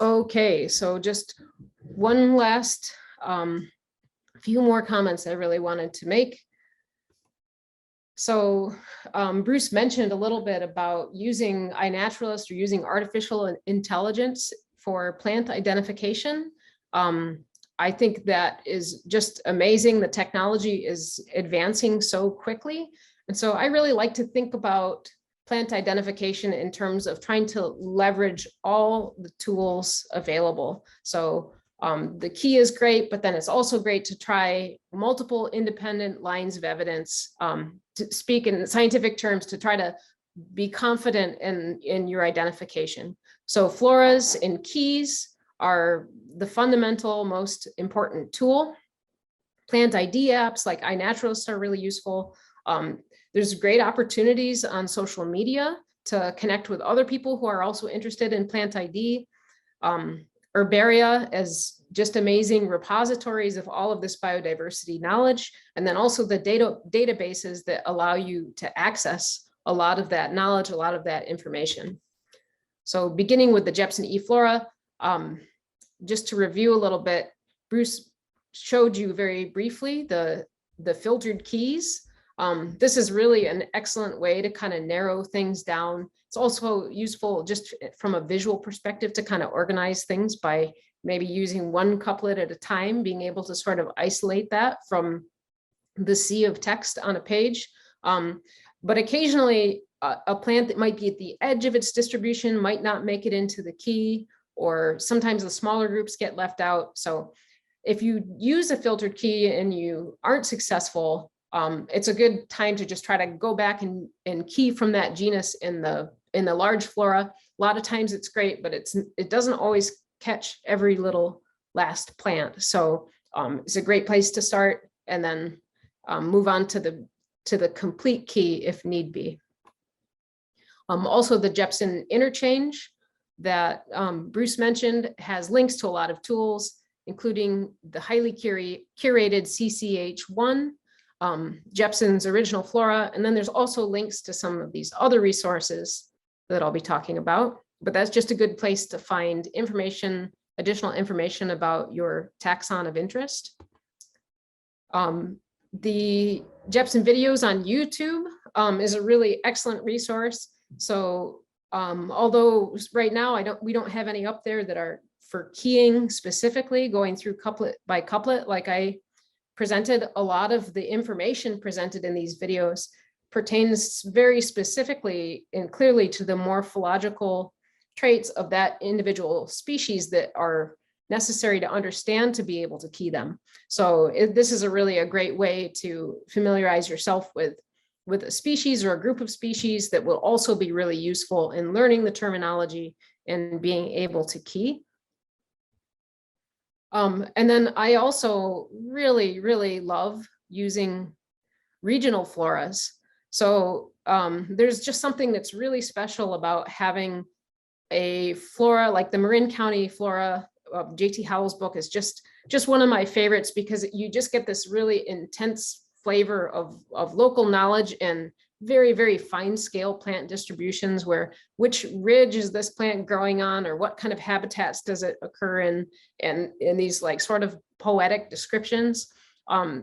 Okay, so just one last few more comments I really wanted to make. So Bruce mentioned a little bit about using iNaturalist or using artificial intelligence for plant identification. I think that is just amazing. The technology is advancing so quickly. And so I really like to think about plant identification in terms of trying to leverage all the tools available. So the key is great, but then it's also great to try multiple independent lines of evidence, to speak in scientific terms, to try to be confident in your identification. So floras and keys are the fundamental, most important tool. Plant ID apps like iNaturalist are really useful. There's great opportunities on social media to connect with other people who are also interested in plant ID. Herbaria is just amazing repositories of all of this biodiversity knowledge, and then also the databases that allow you to access a lot of that knowledge, a lot of that information. So beginning with the Jepson eFlora, just to review a little bit, Bruce showed you very briefly the filtered keys. This is really an excellent way to kind of narrow things down. It's also useful just from a visual perspective to kind of organize things by maybe using one couplet at a time, being able to sort of isolate that from the sea of text on a page. But occasionally a plant that might be at the edge of its distribution might not make it into the key, or sometimes the smaller groups get left out. So if you use a filtered key and you aren't successful, it's a good time to just try to go back and key from that genus in the large flora. A lot of times it's great, but it doesn't always catch every little last plant. So it's a great place to start, and then move on to the complete key if need be. Also, the Jepson interchange that Bruce mentioned has links to a lot of tools, including the highly curated CCH1, Jepson's original flora, and then there's also links to some of these other resources that I'll be talking about. But that's just a good place to find information, additional information about your taxon of interest. The Jepson videos on YouTube is a really excellent resource. So although right now we don't have any up there that are for keying specifically, going through couplet by couplet like I presented, a lot of the information presented in these videos pertains very specifically and clearly to the morphological traits of that individual species that are necessary to understand to be able to key them. So this is a great way to familiarize yourself with a species or a group of species that will also be really useful in learning the terminology and being able to key. And then I also really love using regional floras. So there's just something that's really special about having a flora like the Marin County Flora. JT Howell's book is just one of my favorites, because you just get this really intense flavor of local knowledge and very fine scale plant distributions, where which ridge is this plant growing on, or what kind of habitats does it occur in, and in these like sort of poetic descriptions.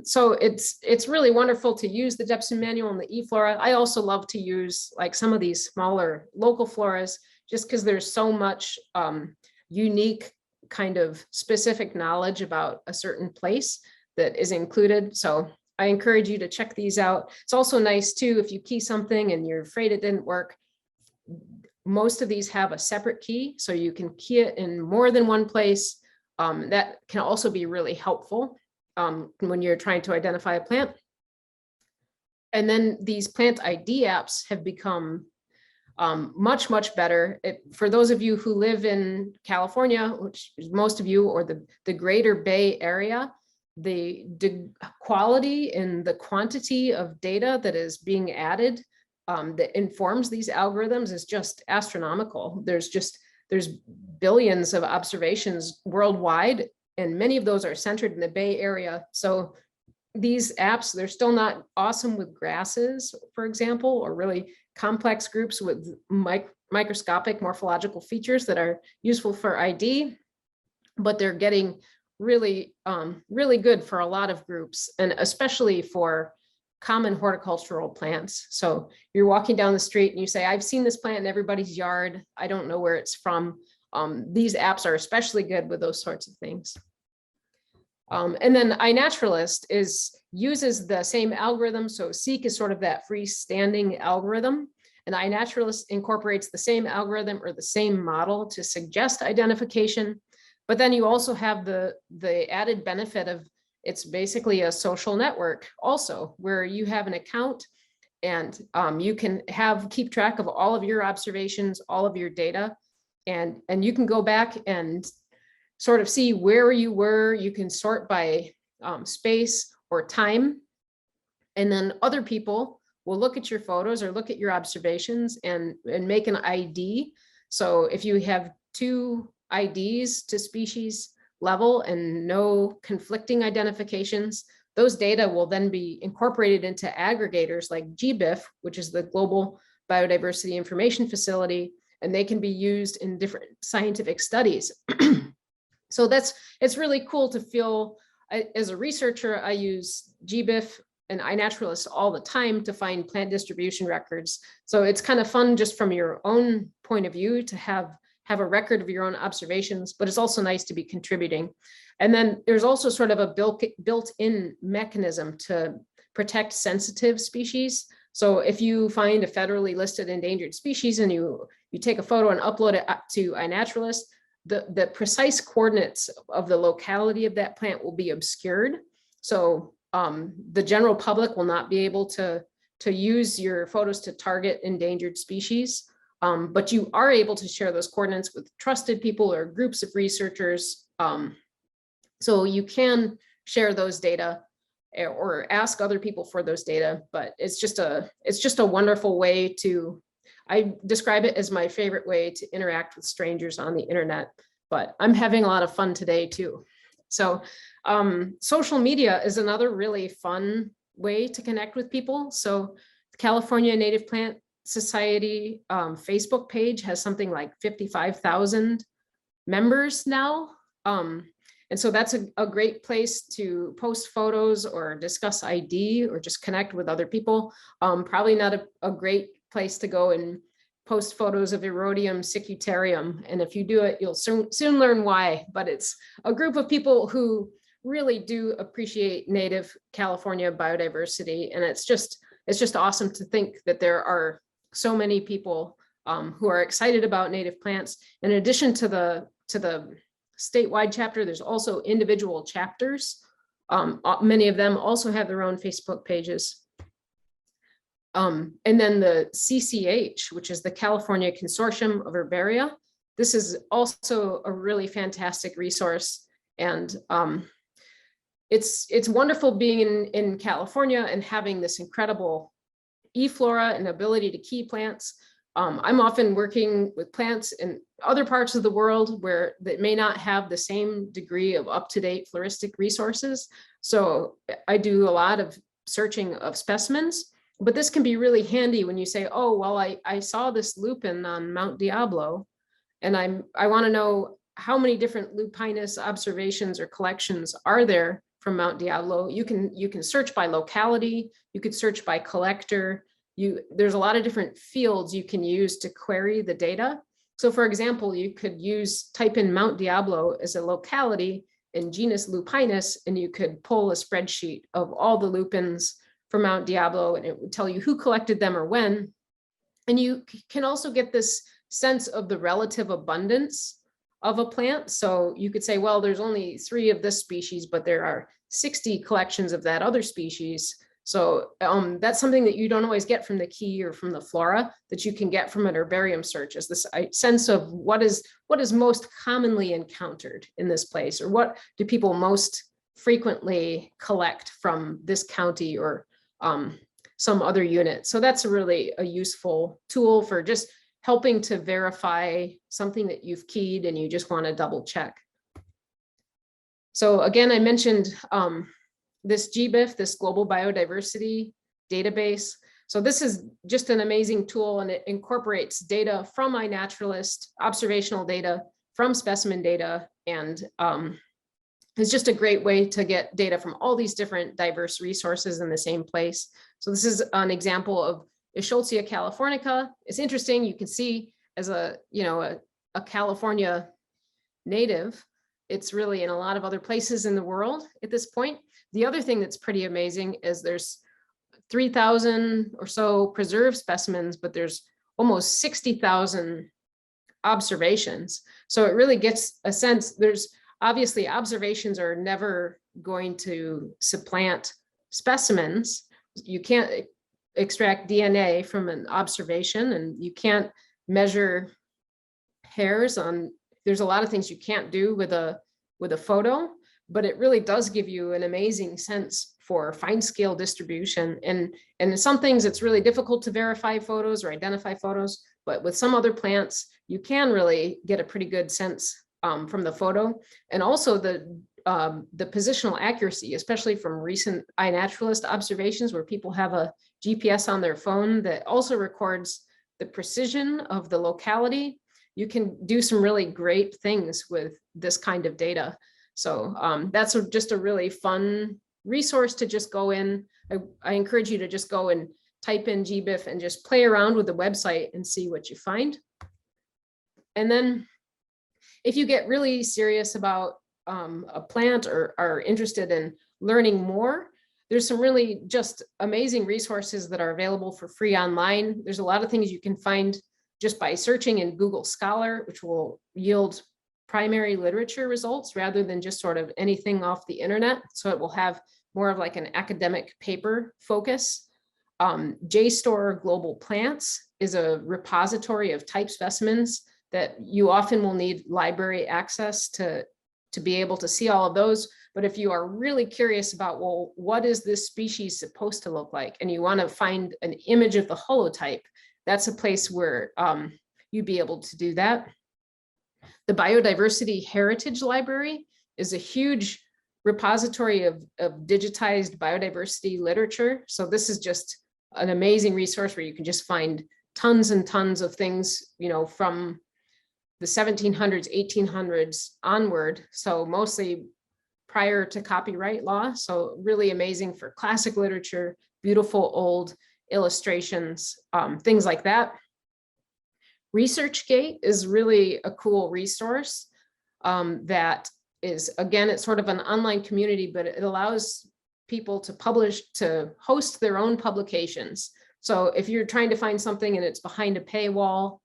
So it's really wonderful to use the Jepson manual and the eFlora. I also love to use like some of these smaller local floras, just because there's so much unique kind of specific knowledge about a certain place that is included. So I encourage you to check these out. It's also nice too, if you key something and you're afraid it didn't work, most of these have a separate key, so you can key it in more than one place. That can also be really helpful when you're trying to identify a plant. And then these plant ID apps have become much better. For those of you who live in California, which is most of you, or the greater Bay Area, the quality and the quantity of data that is being added that informs these algorithms is just astronomical. There's billions of observations worldwide, and many of those are centered in the Bay Area. So these apps, they're still not awesome with grasses, for example, or really complex groups with microscopic morphological features that are useful for ID, but they're getting really, really good for a lot of groups, and especially for common horticultural plants. So you're walking down the street and you say, I've seen this plant in everybody's yard. I don't know where it's from. These apps are especially good with those sorts of things. And then iNaturalist uses the same algorithm. So Seek is sort of that freestanding algorithm, and iNaturalist incorporates the same algorithm or the same model to suggest identification. But then you also have the added benefit of it's basically a social network also, where you have an account and you can keep track of all of your observations, all of your data, and you can go back and sort of see where you were. You can sort by space or time, and then other people will look at your photos or look at your observations and make an ID. So if you have 2 IDs to species level and no conflicting identifications, those data will then be incorporated into aggregators like GBIF, which is the Global Biodiversity Information Facility, and they can be used in different scientific studies. So it's really cool to feel, as a researcher, I use GBIF and iNaturalist all the time to find plant distribution records. So it's kind of fun just from your own point of view to have a record of your own observations, but it's also nice to be contributing. And then there's also sort of a built-in mechanism to protect sensitive species. So if you find a federally listed endangered species and you take a photo and upload it to iNaturalist, the precise coordinates of the locality of that plant will be obscured. So the general public will not be able to use your photos to target endangered species. But you are able to share those coordinates with trusted people or groups of researchers. So you can share those data or ask other people for those data, but it's just a wonderful way to, I describe it as my favorite way to interact with strangers on the internet, but I'm having a lot of fun today too. So social media is another really fun way to connect with people. So the California Native Plant Society Facebook page has something like 55,000 members now. And so that's a great place to post photos or discuss ID or just connect with other people. Probably not a great place to go and post photos of Erodium secutarium. And if you do it, you'll soon learn why, but it's a group of people who really do appreciate native California biodiversity. And it's just awesome to think that there are so many people who are excited about native plants. In addition to the statewide chapter, there's also individual chapters. Many of them also have their own Facebook pages. And then the CCH, which is the California Consortium of Herbaria. This is also a really fantastic resource. And it's wonderful being in California and having this incredible eFlora and ability to key plants. I'm often working with plants in other parts of the world where they may not have the same degree of up-to-date floristic resources. So I do a lot of searching of specimens, but this can be really handy when you say, oh, well, I saw this lupin on Mount Diablo, and I want to know how many different lupinus observations or collections are there from Mount Diablo. You can search by locality, you could search by collector. There's a lot of different fields you can use to query the data. So for example, you could type in Mount Diablo as a locality in genus Lupinus, and you could pull a spreadsheet of all the lupins for Mount Diablo, and it would tell you who collected them or when. And you can also get this sense of the relative abundance of a plant. So you could say, well, there's only 3 of this species, but there are 60 collections of that other species. So that's something that you don't always get from the key or from the flora, that you can get from an herbarium search, is this sense of what is most commonly encountered in this place, or what do people most frequently collect from this county or some other unit. So that's really a useful tool for just helping to verify something that you've keyed and you just want to double check. So again, I mentioned this GBIF, this Global Biodiversity Database. So this is just an amazing tool, and it incorporates data from iNaturalist, observational data from specimen data, and it's just a great way to get data from all these different diverse resources in the same place. So this is an example of Eschscholzia californica. It's interesting. You can see as a California native, it's really in a lot of other places in the world at this point. The other thing that's pretty amazing is there's 3,000 or so preserved specimens, but there's almost 60,000 observations. So it really gets a sense. There's obviously observations are never going to supplant specimens. You can't extract DNA from an observation, and you can't measure hairs on, there's a lot of things you can't do with a photo, but it really does give you an amazing sense for fine scale distribution. And in some things it's really difficult to verify photos or identify photos, but with some other plants, you can really get a pretty good sense from the photo. And also the positional accuracy, especially from recent iNaturalist observations where people have a GPS on their phone that also records the precision of the locality. You can do some really great things with this kind of data. So that's just a really fun resource to just go in. I encourage you to just go and type in GBIF and just play around with the website and see what you find. And then if you get really serious about a plant or are interested in learning more, there's some really just amazing resources that are available for free online. There's a lot of things you can find just by searching in Google Scholar, which will yield primary literature results rather than just sort of anything off the internet. So it will have more of like an academic paper focus. JSTOR Global Plants is a repository of type specimens that you often will need library access to be able to see all of those. But if you are really curious about, well, what is this species supposed to look like? And you want to find an image of the holotype, that's a place where you'd be able to do that. The Biodiversity Heritage Library is a huge repository of digitized biodiversity literature. So this is just an amazing resource where you can just find tons and tons of things, from the 1700s, 1800s onward. So mostly prior to copyright law. So really amazing for classic literature, beautiful old illustrations, things like that. ResearchGate is really a cool resource that is, again, it's sort of an online community, but it allows people to host their own publications. So if you're trying to find something and it's behind a paywall,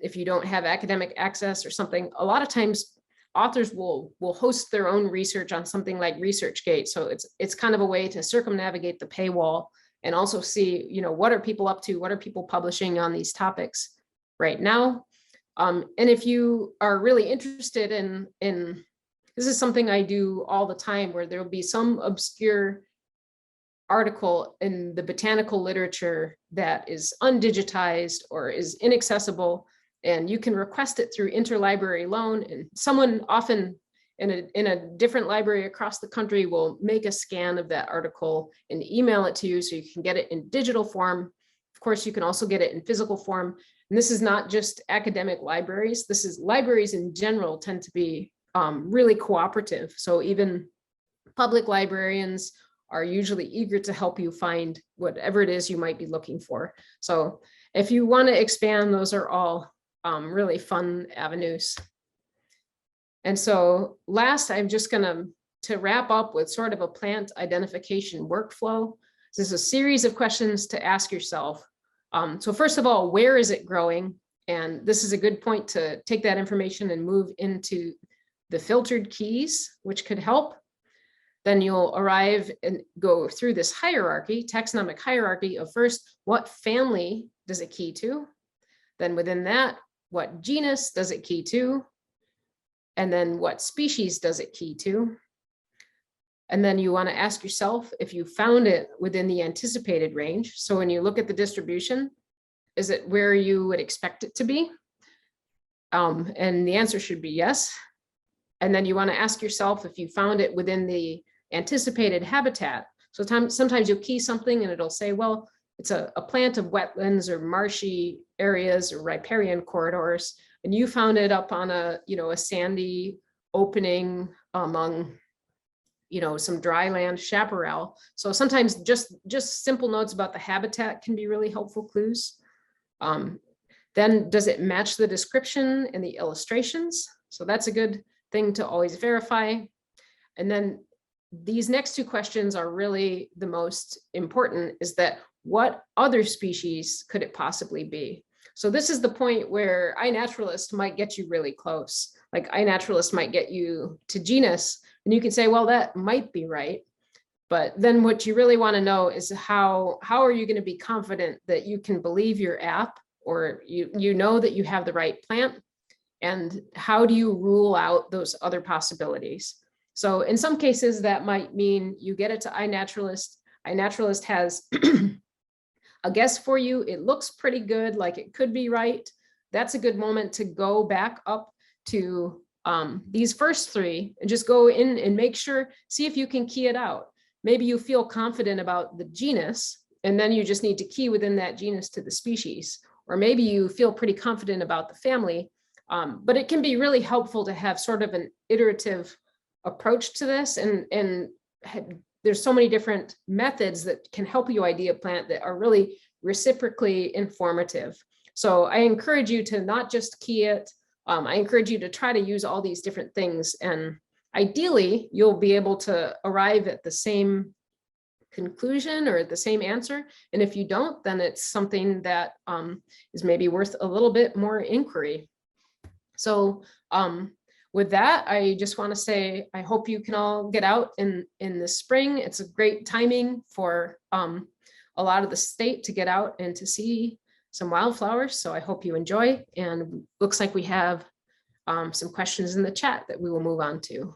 if you don't have academic access or something, a lot of times authors will host their own research on something like ResearchGate. So it's kind of a way to circumnavigate the paywall and also see, what are people up to? What are people publishing on these topics right now? And if you are really interested in this is something I do all the time, where there will be some obscure article in the botanical literature that is undigitized or is inaccessible, and you can request it through interlibrary loan, and someone often in a different library across the country will make a scan of that article and email it to you so you can get it in digital form. Of course, you can also get it in physical form. And this is not just academic libraries. This is libraries in general tend to be really cooperative. So even public librarians are usually eager to help you find whatever it is you might be looking for. So if you want to expand, those are all really fun avenues. And so last, I'm just going to wrap up with sort of a plant identification workflow. This is a series of questions to ask yourself. So first of all, where is it growing? And this is a good point to take that information and move into the filtered keys, which could help. Then you'll arrive and go through this hierarchy, taxonomic hierarchy of first, what family does it key to? Then within that, what genus does it key to? And then what species does it key to? And then you want to ask yourself if you found it within the anticipated range. So when you look at the distribution, is it where you would expect it to be? And the answer should be yes. And then you want to ask yourself if you found it within the anticipated habitat. So sometimes you'll key something and it'll say, well, it's a plant of wetlands or marshy areas or riparian corridors, and you found it up on a, a sandy opening among, some dry land chaparral. So sometimes just simple notes about the habitat can be really helpful clues. Then does it match the description and the illustrations? So that's a good thing to always verify. And then these next two questions are really the most important, is that what other species could it possibly be? So this is the point where iNaturalist might get you really close. Like iNaturalist might get you to genus, and you can say, well, that might be right. But then what you really want to know is how are you going to be confident that you can believe your app, or you know that you have the right plant, and how do you rule out those other possibilities? So in some cases that might mean you get it to iNaturalist. iNaturalist has a guess for you. It looks pretty good, like it could be right. That's a good moment to go back up to these first three and just go in and make sure, see if you can key it out. Maybe you feel confident about the genus, and then you just need to key within that genus to the species. Or maybe you feel pretty confident about the family, but it can be really helpful to have sort of an iterative approach to this. And there's so many different methods that can help you ID a plant that are really reciprocally informative. So I encourage you to not just key it. I encourage you to try to use all these different things, and ideally you'll be able to arrive at the same conclusion or at the same answer. And if you don't, then it's something that is maybe worth a little bit more inquiry. So with that, I just want to say, I hope you can all get out in the spring. It's a great timing for a lot of the state to get out and to see some wildflowers. So I hope you enjoy, and looks like we have some questions in the chat that we will move on to.